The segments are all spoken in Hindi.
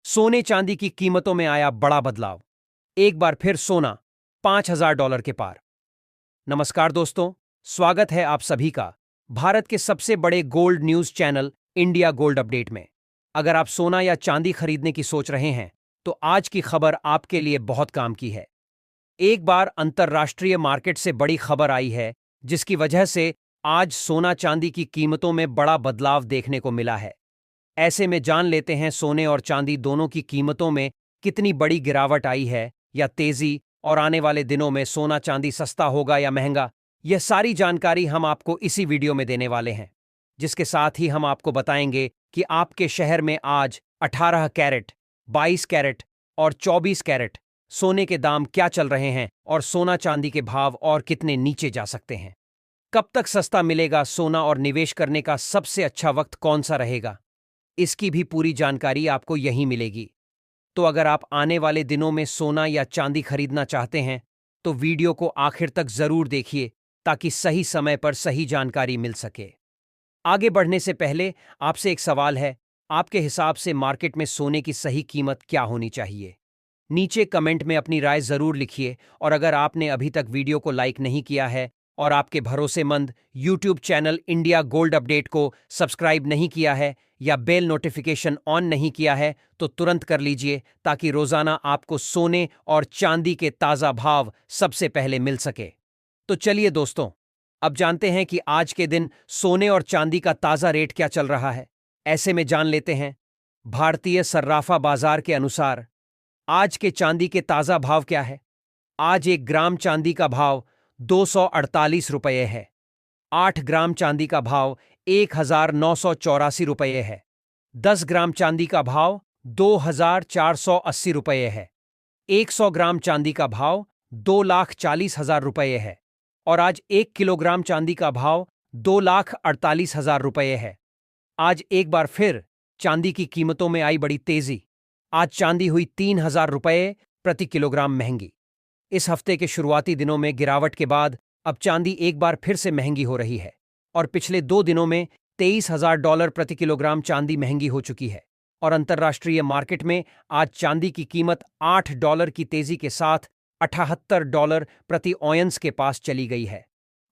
सोने चांदी की कीमतों में आया बड़ा बदलाव। एक बार फिर सोना $5,000 के पार। नमस्कार दोस्तों, स्वागत है आप सभी का भारत के सबसे बड़े gold news channel India gold update में। अगर आप सोना या चांदी खरीदने की सोच रहे हैं तो आज की खबर आपके लिए बहुत काम की है। एक बार अंतर्राष्ट्रीय मार्केट से बड़ी खबर आई है जिसकी वजह से आज सोना चांदी की कीमतों में बड़ा बदलाव देखने को मिला है। ऐसे में जान लेते हैं सोने और चांदी दोनों की कीमतों में कितनी बड़ी गिरावट आई है या तेजी, और आने वाले दिनों में सोना चांदी सस्ता होगा या महंगा। यह सारी जानकारी हम आपको इसी वीडियो में देने वाले हैं, जिसके साथ ही हम आपको बताएंगे कि आपके शहर में आज 18 कैरेट, 22 कैरेट और 24 कैरेट सोने के दाम क्या चल रहे हैं और सोना चांदी के भाव और कितने नीचे जा सकते हैं। कब तक सस्ता मिलेगा सोना और निवेश करने का सबसे अच्छा वक्त कौन सा रहेगा, इसकी भी पूरी जानकारी आपको यहीं मिलेगी। तो अगर आप आने वाले दिनों में सोना या चांदी खरीदना चाहते हैं तो वीडियो को आखिर तक जरूर देखिए ताकि सही समय पर सही जानकारी मिल सके। आगे बढ़ने से पहले आपसे एक सवाल है, आपके हिसाब से मार्केट में सोने की सही कीमत क्या होनी चाहिए? नीचे कमेंट में अपनी राय जरूर लिखिए, और अगर आपने अभी तक वीडियो को लाइक नहीं किया है और आपके भरोसेमंद YouTube channel India gold update को सब्सक्राइब नहीं किया है या बेल नोटिफिकेशन ऑन नहीं किया है तो तुरंत कर लीजिए ताकि रोजाना आपको सोने और चांदी के ताजा भाव सबसे पहले मिल सके। तो चलिए दोस्तों, अब जानते हैं कि आज के दिन सोने और चांदी का ताजा रेट क्या चल रहा है। ऐसे में जान लेते हैं भारतीय सर्राफा बाजार के अनुसार आज के चांदी के ताजा भाव क्या है। आज 1 ग्राम चांदी का भाव 248 रुपये है। 8 ग्राम चांदी का भाव 1,984 रुपये है। 10 ग्राम चांदी का भाव 2,480 रुपये है। 100 ग्राम चांदी का भाव 2,40,000 रुपये है। और आज 1 किलोग्राम चांदी का भाव 2,48,000 रुपये है। आज एक बार फिर चांदी की कीमतों में आई बड़ी तेजी। आज चांदी हुई 3,000 रुपये प्रति किलोग्राम महंगी। इस हफ्ते के शुरुआती दिनों में गिरावट के बाद अब चांदी एक बार फिर से महंगी हो रही है और पिछले 2 दिनों में $23,000 प्रति किलोग्राम चांदी महंगी हो चुकी है। और अंतर्राष्ट्रीय मार्केट में आज चांदी की कीमत $8 की तेजी के साथ $78 प्रति ऑयंस के पास चली गई है।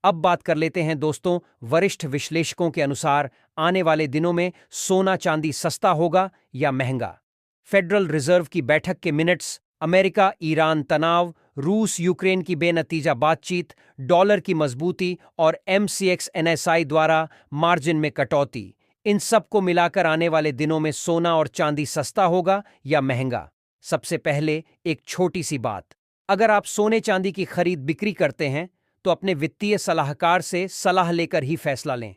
अब बात कर लेते हैं दोस्तों, वरिष्ठ विश्लेषकों के अनुसार आने वाले दिनों में सोना चांदी सस्ता होगा या महंगा। फेडरल रिजर्व की बैठक के मिनट्स, अमेरिका ईरान तनाव, रूस यूक्रेन की बेनतीजा बातचीत, डॉलर की मजबूती और MCX NSI द्वारा मार्जिन में कटौती, इन सब को मिलाकर आने वाले दिनों में सोना और चांदी सस्ता होगा या महंगा। सबसे पहले एक छोटी सी बात, अगर आप सोने चांदी की खरीद बिक्री करते हैं तो अपने वित्तीय सलाहकार से सलाह लेकर ही फैसला लें।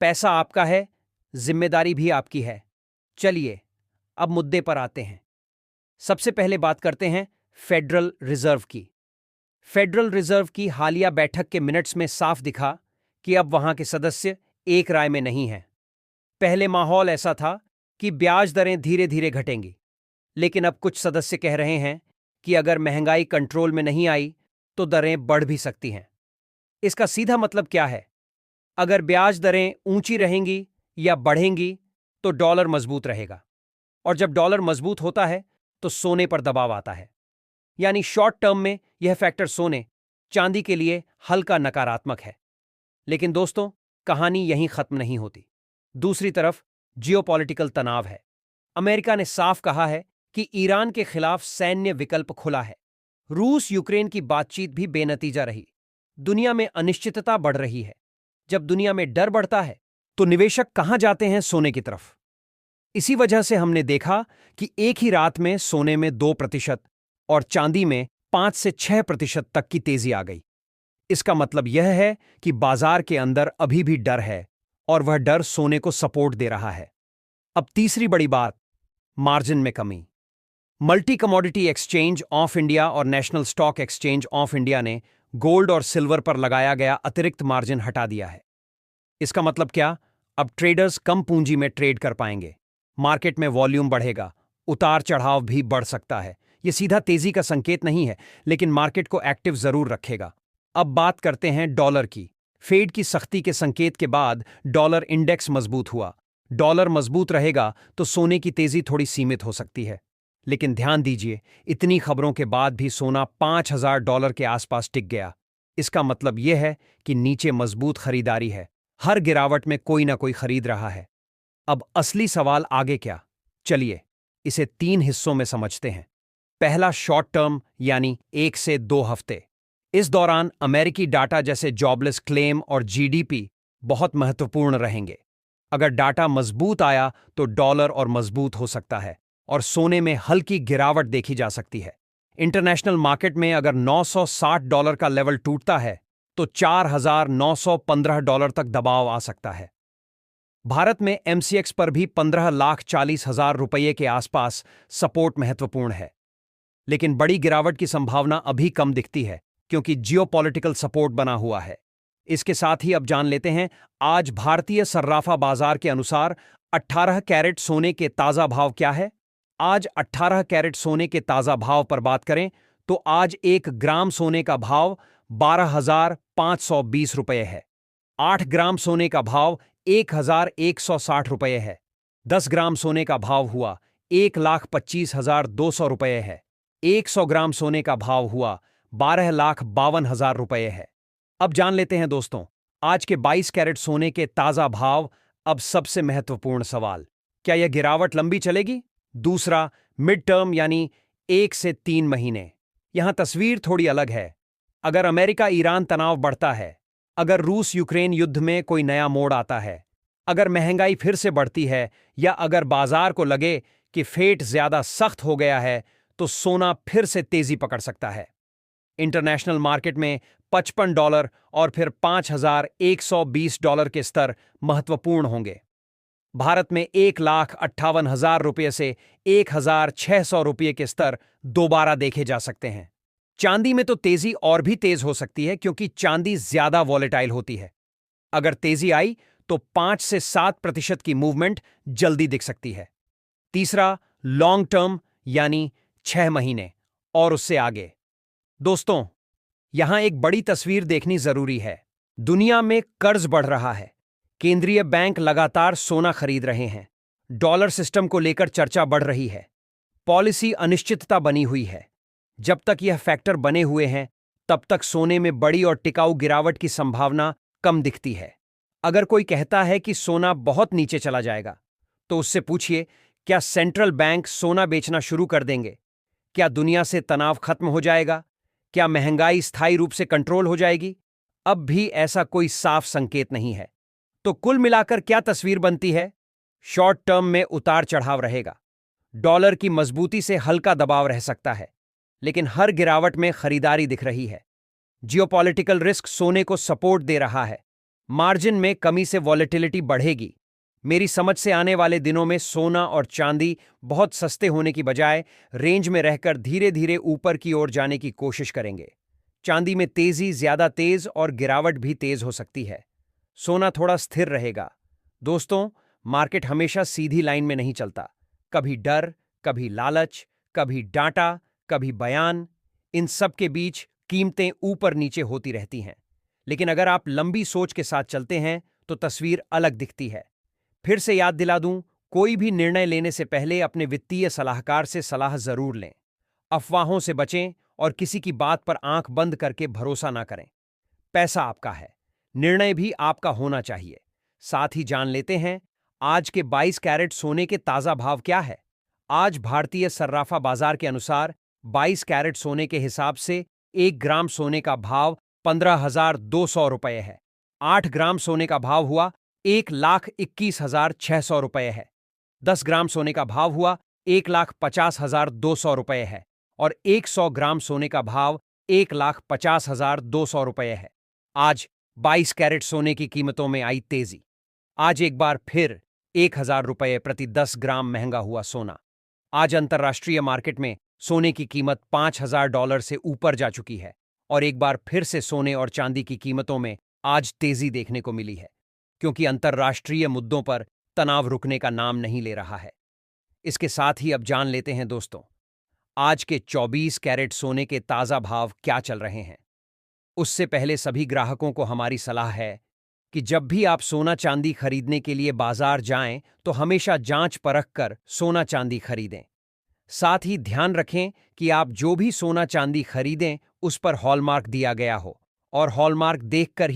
पैसा आपका है, जिम्मेदारी भी आपकी है। चलिए अब मुद्दे पर आते हैं। सबसे पहले बात करते हैं फेडरल रिजर्व की। फेडरल रिजर्व की हालिया बैठक के मिनट्स में साफ दिखा कि अब वहां के सदस्य एक राय में नहीं हैं। पहले माहौल ऐसा था कि ब्याज दरें धीरे धीरे घटेंगी, लेकिन अब कुछ सदस्य कह रहे हैं कि अगर महंगाई कंट्रोल में नहीं आई तो दरें बढ़ भी सकती हैं। इसका सीधा मतलब क्या है? अगर ब्याज दरें ऊंची रहेंगी या बढ़ेंगी तो डॉलर मजबूत रहेगा, और जब डॉलर मजबूत होता है तो सोने पर दबाव आता है। यानी शॉर्ट टर्म में यह फैक्टर सोने चांदी के लिए हल्का नकारात्मक है। लेकिन दोस्तों, कहानी यहीं खत्म नहीं होती। दूसरी तरफ जियोपॉलिटिकल तनाव है। अमेरिका ने साफ कहा है कि ईरान के खिलाफ सैन्य विकल्प खुला है। रूस यूक्रेन की बातचीत भी बेनतीजा रही। दुनिया में अनिश्चितता बढ़ रही है। जब दुनिया में डर बढ़ता है तो निवेशक कहां जाते हैं? सोने की तरफ। इसी वजह से हमने देखा कि एक ही रात में सोने में 2% और चांदी में 5 से 6% तक की तेजी आ गई। इसका मतलब यह है कि बाजार के अंदर अभी भी डर है और वह डर सोने को सपोर्ट दे रहा है। अब तीसरी बड़ी बात, मार्जिन में कमी। Multi commodity exchange of India और national stock exchange of India ने गोल्ड और सिल्वर पर लगाया गया अतिरिक्त मार्जिन हटा दिया है। इसका मतलब क्या? अब ट्रेडर्स कम पूंजी में ट्रेड कर पाएंगे। मार्केट में वॉल्यूम बढ़ेगा, उतार चढ़ाव भी बढ़ सकता है। यह सीधा तेजी का संकेत नहीं है, लेकिन मार्केट को एक्टिव जरूर रखेगा। अब बात करते हैं डॉलर की। फेड की सख्ती के संकेत के बाद डॉलर इंडेक्स मजबूत हुआ डॉलर मजबूत रहेगा तो सोने की तेजी थोड़ी सीमित हो सकती है। लेकिन ध्यान दीजिए, इतनी खबरों के बाद भी सोना $5,000 के आसपास टिक गया। इसका मतलब यह है कि नीचे मजबूत खरीदारी है। हर गिरावट में कोई ना कोई खरीद रहा है। अब असली सवाल आगे क्या? चलिए इसे 3 हिस्सों में समझते हैं। पहला, शॉर्ट टर्म यानी 1 से 2 हफ्ते। इस दौरान अमेरिकी डाटा जैसे जॉबलेस क्लेम और जीडीपी बहुत महत्वपूर्ण रहेंगे। अगर डाटा मजबूत आया तो डॉलर और मजबूत हो सकता है और सोने में हल्की गिरावट देखी जा सकती है। इंटरनेशनल मार्केट में अगर $960 का लेवल टूटता है तो $4,915 तक दबाव आ सकता है। भारत में एमसीएक्स पर भी 15,40,000 रुपये के आसपास सपोर्ट महत्वपूर्ण है। लेकिन बड़ी गिरावट की संभावना अभी कम दिखती है क्योंकि जियोपॉलिटिकल सपोर्ट बना हुआ है। इसके साथ ही अब जान लेते हैं आज भारतीय सर्राफा बाजार के अनुसार 18 कैरेट सोने के ताजा भाव क्या है। आज 18 कैरेट सोने के ताजा भाव पर बात करें तो आज 1 ग्राम सोने का भाव 12,520 रुपये है। 8 ग्राम सोने का भाव 1,160 रुपये है। 10 ग्राम सोने का भाव हुआ 1,25,200 रुपये है। 100 ग्राम सोने का भाव हुआ 12,52,000 रुपये है। अब जान लेते हैं दोस्तों आज के 22 कैरेट सोने के ताजा भाव। अब सबसे महत्वपूर्ण सवाल, क्या यह गिरावट लंबी चलेगी? दूसरा, मिड टर्म यानी 1 से 3 महीने। यहां तस्वीर थोड़ी अलग है। अगर अमेरिका ईरान तनाव बढ़ता है, अगर रूस यूक्रेन युद्ध में कोई नया मोड़ आता है, अगर महंगाई फिर से बढ़ती है या अगर बाजार को लगे कि फेट ज्यादा सख्त हो गया है तो सोना फिर से तेजी पकड़ सकता है। इंटरनेशनल मार्केट में $55 और फिर $5,120 के स्तर महत्वपूर्ण होंगे। भारत में 1,58,000 रुपये से 1,600 रुपये के स्तर दोबारा देखे जा सकते हैं। चांदी में तो तेजी और भी तेज हो सकती है क्योंकि चांदी ज्यादा वॉलेटाइल होती है। अगर तेजी आई तो 5 से 7% की मूवमेंट जल्दी दिख सकती है। तीसरा, लॉन्ग टर्म यानी 6 महीने और उससे आगे। दोस्तों यहां एक बड़ी तस्वीर देखनी जरूरी है। दुनिया में कर्ज बढ़ रहा है, केंद्रीय बैंक लगातार सोना खरीद रहे हैं, डॉलर सिस्टम को लेकर चर्चा बढ़ रही है, पॉलिसी अनिश्चितता बनी हुई है। जब तक यह फैक्टर बने हुए हैं तब तक सोने में बड़ी और टिकाऊ गिरावट की संभावना कम दिखती है। अगर कोई कहता है कि सोना बहुत नीचे चला जाएगा तो उससे पूछिए, क्या सेंट्रल बैंक सोना बेचना शुरू कर देंगे? क्या दुनिया से तनाव खत्म हो जाएगा? क्या महंगाई स्थायी रूप से कंट्रोल हो जाएगी? अब भी ऐसा कोई साफ संकेत नहीं है। तो कुल मिलाकर क्या तस्वीर बनती है? शॉर्ट टर्म में उतार चढ़ाव रहेगा, डॉलर की मजबूती से हल्का दबाव रह सकता है, लेकिन हर गिरावट में खरीदारी दिख रही है। जियोपॉलिटिकल रिस्क सोने को सपोर्ट दे रहा है, मार्जिन में कमी से वॉलेटिलिटी बढ़ेगी। मेरी समझ से आने वाले दिनों में सोना और चांदी बहुत सस्ते होने की बजाय रेंज में रहकर धीरे धीरे ऊपर की ओर जाने की कोशिश करेंगे। चांदी में तेजी ज्यादा तेज और गिरावट भी तेज हो सकती है। सोना थोड़ा स्थिर रहेगा। दोस्तों, मार्केट हमेशा सीधी लाइन में नहीं चलता। कभी डर, कभी लालच, कभी डाटा, कभी बयान, इन सब के बीच कीमतें ऊपर नीचे होती रहती हैं। लेकिन अगर आप लंबी सोच के साथ चलते हैं तो तस्वीर अलग दिखती है। फिर से याद दिला दूं, कोई भी निर्णय लेने से पहले अपने वित्तीय सलाहकार से सलाह जरूर लें। अफवाहों से बचें और किसी की बात पर आंख बंद करके भरोसा ना करें। पैसा आपका है, निर्णय भी आपका होना चाहिए। साथ ही जान लेते हैं आज के 22 कैरेट सोने के ताजा भाव क्या है। आज भारतीय सर्राफा बाजार के अनुसार 22 कैरेट सोने के हिसाब से 1 ग्राम सोने का भाव 15,200 रुपये है। 8 ग्राम सोने का भाव हुआ 1,21,600 रुपये है। 10 ग्राम सोने का भाव हुआ 1,50,200 रुपये है और 100 ग्राम सोने का भाव 1,50,200 रुपये है। आज 22 कैरेट सोने की कीमतों में आई तेजी। आज एक बार फिर 1,000 रुपये प्रति 10 ग्राम महंगा हुआ सोना। आज अंतर्राष्ट्रीय मार्केट में सोने की कीमत $5,000 से ऊपर जा चुकी है और एक बार फिर से सोने और चांदी की कीमतों में आज तेजी देखने को मिली है, क्योंकि अंतर्राष्ट्रीय मुद्दों पर तनाव रुकने का नाम नहीं ले रहा है। इसके साथ ही अब जान लेते हैं दोस्तों, आज के 24 कैरेट सोने के ताजा भाव क्या चल रहे हैं। उससे पहले सभी ग्राहकों को हमारी सलाह है कि जब भी आप सोना चांदी खरीदने के लिए बाजार जाएं तो हमेशा जांच परख कर सोना चांदी खरीदें। साथ ही ध्यान रखें कि आप जो भी सोना चांदी खरीदें उस पर हॉलमार्क दिया गया हो और हॉलमार्क देखकर